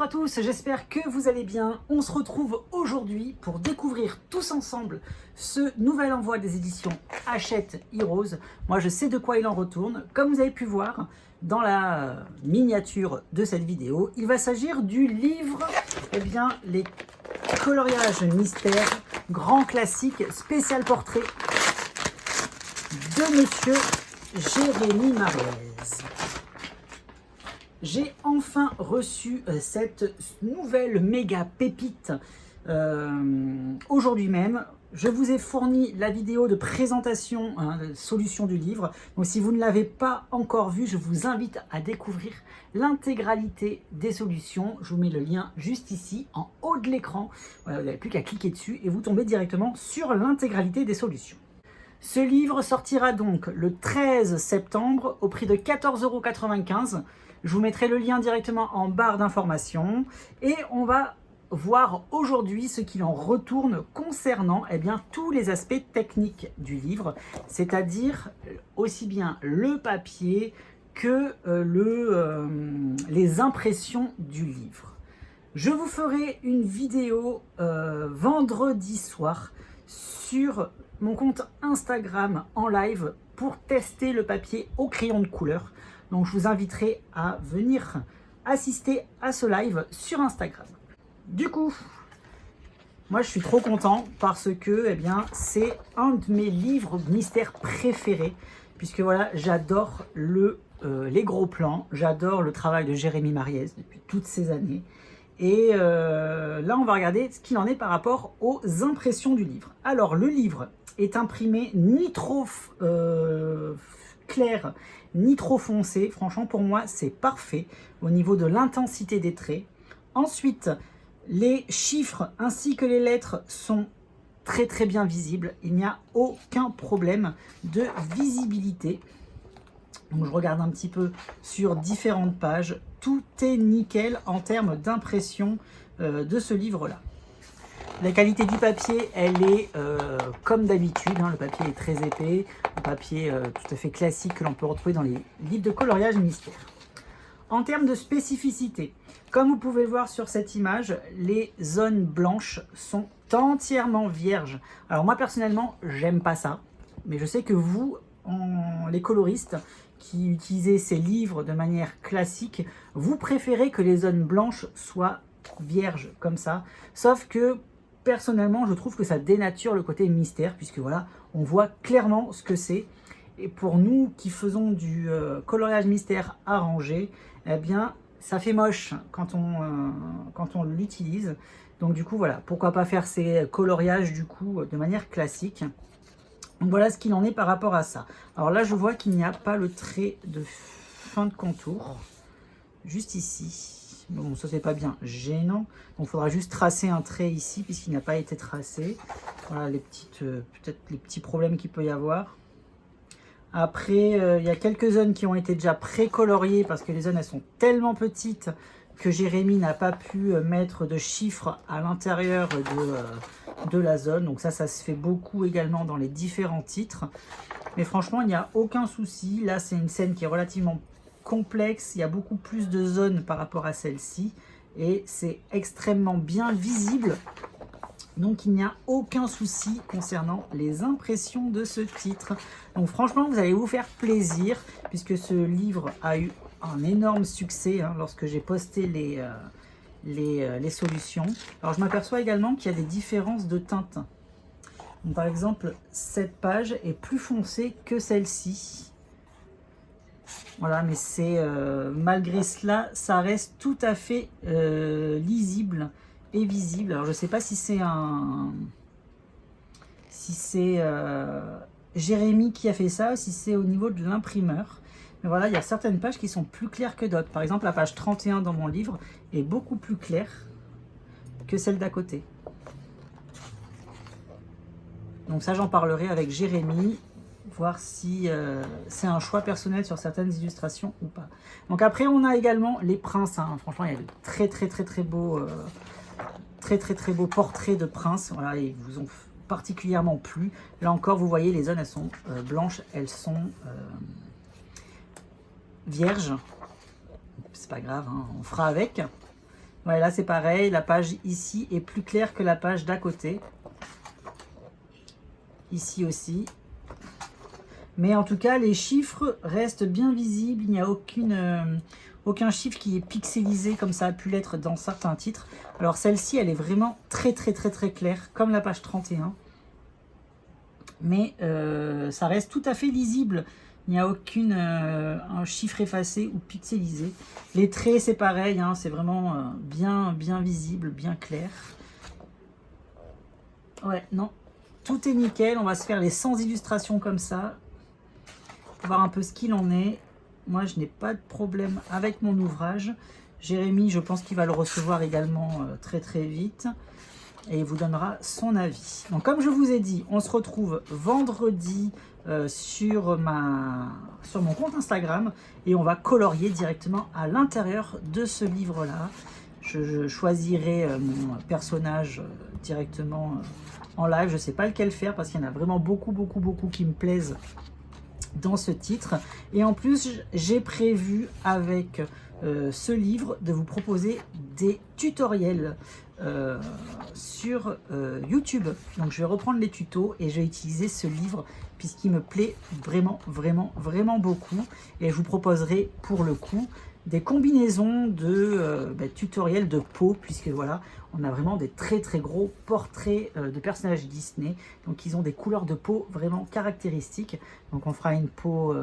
à tous, j'espère que vous allez bien. On se retrouve aujourd'hui pour découvrir tous ensemble ce nouvel envoi des éditions Hachette Heroes. Moi je sais de quoi il en retourne. Comme vous avez pu voir dans la miniature de cette vidéo, il va s'agir du livre, les coloriages mystères, grand classique, spécial portrait de Monsieur Jérémy Mariez. J'ai enfin reçu cette nouvelle méga pépite aujourd'hui même. Je vous ai fourni la vidéo de présentation de solution du livre. Donc si vous ne l'avez pas encore vu, je vous invite à découvrir l'intégralité des solutions. Je vous mets le lien juste ici en haut de l'écran. Voilà, vous n'avez plus qu'à cliquer dessus et vous tombez directement sur l'intégralité des solutions. Ce livre sortira donc le 13 septembre au prix de 14,95 €. Je vous mettrai le lien directement en barre d'informations et on va voir aujourd'hui ce qu'il en retourne concernant tous les aspects techniques du livre, c'est-à-dire aussi bien le papier que les impressions du livre. Je vous ferai une vidéo vendredi soir sur mon compte Instagram en live pour tester le papier au crayon de couleur. Donc je vous inviterai à venir assister à ce live sur Instagram. Du coup, moi je suis trop content parce que c'est un de mes livres mystères préférés. Puisque voilà, j'adore les gros plans, j'adore le travail de Jérémy Mariez depuis toutes ces années. Et là on va regarder ce qu'il en est par rapport aux impressions du livre. Alors le livre est imprimé ni trop clair ni trop foncé. Franchement pour moi c'est parfait au niveau de l'intensité des traits. Ensuite les chiffres ainsi que les lettres sont très bien visibles. Il n'y a aucun problème de visibilité. Donc je regarde un petit peu sur différentes pages. Tout est nickel en termes d'impression de ce livre-là. La qualité du papier, elle est comme d'habitude. Le papier est très épais. Un papier tout à fait classique que l'on peut retrouver dans les livres de coloriage mystère. En termes de spécificité, comme vous pouvez le voir sur cette image, les zones blanches sont entièrement vierges. Alors moi personnellement, j'aime pas ça. Mais je sais que vous, les coloristes, qui utilisez ces livres de manière classique, vous préférez que les zones blanches soient vierges comme ça. Sauf que personnellement, je trouve que ça dénature le côté mystère, puisque voilà, on voit clairement ce que c'est. Et pour nous qui faisons du coloriage mystère arrangé, ça fait moche quand on l'utilise. Donc du coup, voilà, pourquoi pas faire ces coloriages du coup de manière classique. Donc voilà ce qu'il en est par rapport à ça. Alors là, je vois qu'il n'y a pas le trait de fin de contour. Juste ici. Bon, ça c'est pas bien gênant. Donc il faudra juste tracer un trait ici puisqu'il n'a pas été tracé. Voilà les peut-être les petits problèmes qu'il peut y avoir. Après, il y a quelques zones qui ont été déjà pré-coloriées parce que les zones elles sont tellement petites que Jérémy n'a pas pu mettre de chiffres à l'intérieur de la zone. Donc ça se fait beaucoup également dans les différents titres. Mais franchement, il n'y a aucun souci. Là, c'est une scène qui est relativement complexe. Il y a beaucoup plus de zones par rapport à celle-ci. Et c'est extrêmement bien visible. Donc il n'y a aucun souci concernant les impressions de ce titre. Donc franchement, vous allez vous faire plaisir puisque ce livre a eu un énorme succès lorsque j'ai posté les solutions. Alors je m'aperçois également qu'il y a des différences de teintes. Donc, par exemple, cette page est plus foncée que celle-ci. Voilà, mais c'est malgré cela, ça reste tout à fait lisible et visible. Alors je ne sais pas si c'est Jérémy qui a fait ça ou si c'est au niveau de l'imprimeur. Mais voilà, il y a certaines pages qui sont plus claires que d'autres. Par exemple, la page 31 dans mon livre est beaucoup plus claire que celle d'à côté. Donc ça, j'en parlerai avec Jérémy, voir si c'est un choix personnel sur certaines illustrations ou pas. Donc après, on a également les princes. Franchement, il y a de très beaux portraits de princes. Voilà, ils vous ont particulièrement plu. Là encore, vous voyez, les zones, elles sont blanches, elles sont vierges. C'est pas grave, on fera avec. Ouais, là c'est pareil, la page ici est plus claire que la page d'à côté. Ici aussi. Mais en tout cas, les chiffres restent bien visibles. Il n'y a aucun chiffre qui est pixelisé comme ça a pu l'être dans certains titres. Alors celle-ci, elle est vraiment très claire, comme la page 31. Mais ça reste tout à fait lisible. Il n'y a un chiffre effacé ou pixelisé. Les traits, c'est pareil, hein, c'est vraiment bien visible, bien clair. Ouais, non, tout est nickel. On va se faire les 100 illustrations comme ça. Voir un peu ce qu'il en est. Moi, je n'ai pas de problème avec mon ouvrage. Jérémy, je pense qu'il va le recevoir également très vite. Et il vous donnera son avis. Donc, comme je vous ai dit, on se retrouve vendredi sur mon compte Instagram. Et on va colorier directement à l'intérieur de ce livre-là. Je choisirai mon personnage directement en live. Je ne sais pas lequel faire parce qu'il y en a vraiment beaucoup qui me plaisent dans ce titre. Et en plus, j'ai prévu avec ce livre de vous proposer des tutoriels sur YouTube. Donc je vais reprendre les tutos et je vais utiliser ce livre puisqu'il me plaît vraiment beaucoup. Et je vous proposerai pour le coup des combinaisons de tutoriels de peau, puisque voilà, on a vraiment des très gros portraits de personnages Disney. Donc ils ont des couleurs de peau vraiment caractéristiques. Donc on fera une peau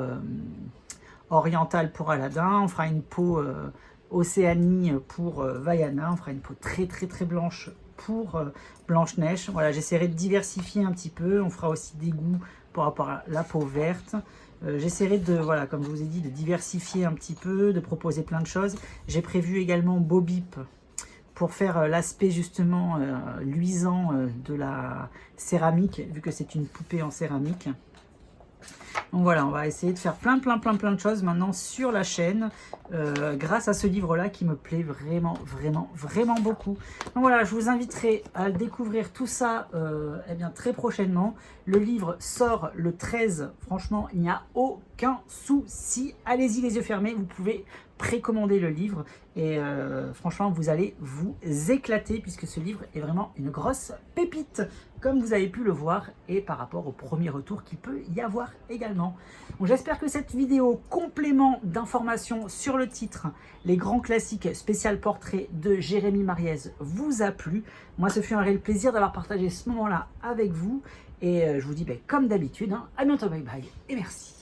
orientale pour Aladdin, on fera une peau Océanie pour Vaiana, on fera une peau très blanche pour Blanche-Neige. Voilà, j'essaierai de diversifier un petit peu. On fera aussi des goûts par rapport à la peau verte. J'essaierai de, voilà, comme je vous ai dit, de diversifier un petit peu, de proposer plein de choses. J'ai prévu également Bo Peep pour faire l'aspect justement luisant de la céramique, vu que c'est une poupée en céramique. Donc voilà, on va essayer de faire plein de choses maintenant sur la chaîne grâce à ce livre-là qui me plaît vraiment beaucoup. Donc voilà, je vous inviterai à découvrir tout ça eh bien, très prochainement. Le livre sort le 13, franchement, il n'y a aucun souci. Allez-y les yeux fermés, vous pouvez précommander le livre et franchement, vous allez vous éclater puisque ce livre est vraiment une grosse pépite, comme vous avez pu le voir et par rapport au premier retour qu'il peut y avoir également. Bon, j'espère que cette vidéo complément d'informations sur le titre Les grands classiques spécial portrait de Jérémy Mariez vous a plu. Moi, ce fut un réel plaisir d'avoir partagé ce moment-là avec vous et je vous dis comme d'habitude, à bientôt, bye bye et merci.